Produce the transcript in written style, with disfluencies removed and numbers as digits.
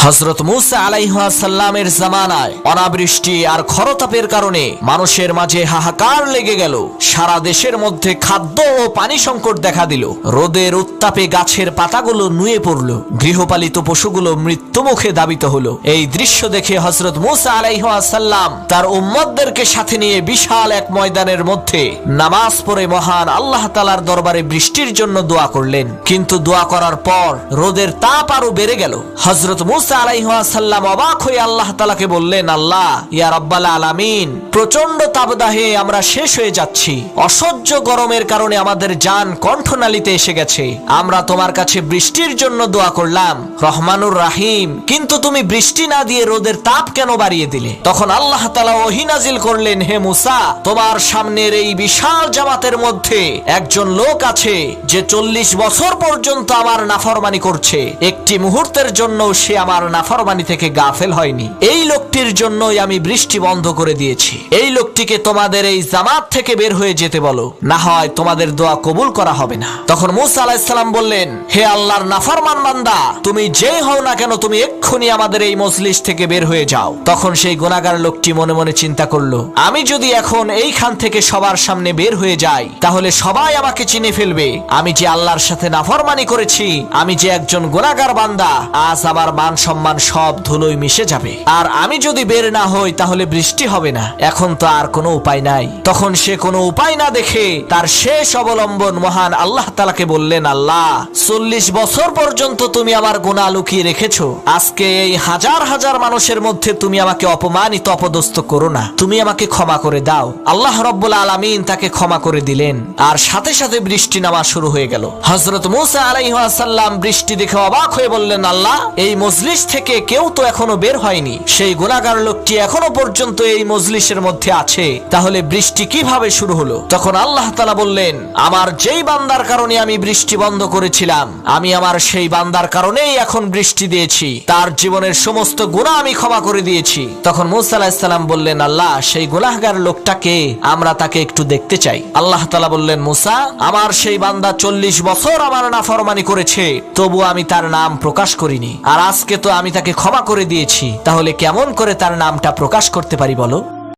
হযরত মুসা আলাইহিস সালামের জামানায় অনাবৃষ্টি আর খরতাপের কারণে মানুষের মাঝে হাহাকার লেগে গেল। সারা দেশের মধ্যে খাদ্য ও পানি সংকট দেখা দিল। রোদের উত্তাপে গাছের পাতাগুলো নুয়ে পড়ল, গৃহপালিত পশুগুলো মৃত্যুমুখে ধাবিত হলো। এই দৃশ্য দেখে হযরত মুসা আলাইহিস সালাম তার উম্মতদেরকে সাথে নিয়ে বিশাল এক ময়দানের মধ্যে নামাজ পড়ে মহান আল্লাহ তাআলার দরবারে বৃষ্টির জন্য দোয়া করলেন। কিন্তু দোয়া করার পর রোদের তাপ আরো বেড়ে গেল। হযরত মুসা আলাইহিস সালাম অবাক হয়ে আল্লাহ তাআলাকে বললেন, আল্লাহ, ইয়া রাব্বাল আলামিন, প্রচন্ড তাপদাহে আমরা শেষ হয়ে যাচ্ছি। অসহ্য গরমের কারণে আমাদের জান কণ্ঠনালীতে এসে গেছে। আমরা তোমার কাছে বৃষ্টির জন্য দোয়া করলাম, রহমানুর রাহিম, কিন্তু তুমি বৃষ্টি না দিয়ে রোদের তাপ কেন বাড়িয়ে দিলে? তখন আল্লাহ তাআলা ওহী নাজিল করলেন, হে মুসা, তোমার সামনের এই বিশাল জামাতের মধ্যে একজন লোক আছে যে 40 বছর পর্যন্ত আমার নাফরমানি করছে। একটি মুহূর্তের জন্য সে আমার নাফরমানি থেকে গাফেল হয়নি। এই লোকটির জন্যই আমি বৃষ্টি বন্ধ করে দিয়েছি। এই লোকটিকে তোমাদের এই জামাত থেকে বের হয়ে যেতে বলো, না হয় তোমাদের দোয়া কবুল করা হবে না। তখন মুসা আলাইহিস সালাম বললেন, হে আল্লাহর নাফরমান বান্দা, তুমি যেই হও না কেন, তুমি এক্ষুনি আমাদের এই মজলিস থেকে বের হয়ে যাও। তখন সেই গুনাহগার লোকটি মনে মনে চিন্তা করলো, আমি যদি এখন এইখান থেকে সবার সামনে বের হয়ে যাই, তাহলে সবাই আমাকে চিনে ফেলবে। আমি যে আল্লাহর সাথে নাফরমানি করেছি, আমি যে একজন গুনাহগার বান্দা, আজ আমার মান সম্মান সব ধুলোয় মিশে যাবে। আর আমি যদি বের না হই, তাহলে বৃষ্টি হবে না। এখন তো আর কোনো উপায় নাই। তখন সে কোনো উপায় না দেখে তার শেষ অবলম্বন মহান আল্লাহ তাআলাকে বললেন, আল্লাহ, 40 বছর পর্যন্ত তুমি আমার গুনাহ লুকিয়ে রেখেছো। আজকে এই হাজার হাজার মানুষের মধ্যে তুমি আমাকে অপমানিত অপদস্থ করো না, তুমি আমাকে ক্ষমা করে দাও। আল্লাহ রাব্বুল আলামিন তাকে ক্ষমা করে দিলেন, আর সাথে সাথে বৃষ্টি নামা শুরু হয়ে গেল। হযরত মুসা আলাইহিস সালাম বৃষ্টি দেখে অবাক হয়ে বললেন, আল্লাহ, এই মজলিস থেকে কেউ তো এখনো বের হয়নি। সেই গুনাহগার লোকটি এখনো পর্যন্ত এই মজলিসের মধ্যে আছে, তাহলে বৃষ্টি কিভাবে শুরু হলো? তখন আল্লাহ তাআলা বললেন, আমার যেই বান্দার কারণে আমি বৃষ্টি বন্ধ করেছিলাম, আমি আমার সেই বান্দার কারণেই এখন বৃষ্টি দিয়েছি। তার জীবনের সমস্ত গুনাহ আমি ক্ষমা করে দিয়েছি। তখন মুসা আলাইহিস সালাম বললেন, আল্লাহ, সেই গুনাহগার লোকটাকে আমরা তাকে একটু দেখতে চাই। আল্লাহ তাআলা বললেন, মুসা, আমার সেই বান্দা 40 বছর আমার নাফরমানি করেছে, তবু আমি তার নাম প্রকাশ করিনি। আর আজকে তো আমি তাকে ক্ষমা করে দিয়েছি, তাহলে কেমন করে তার নামটা প্রকাশ করতে পারি বলো?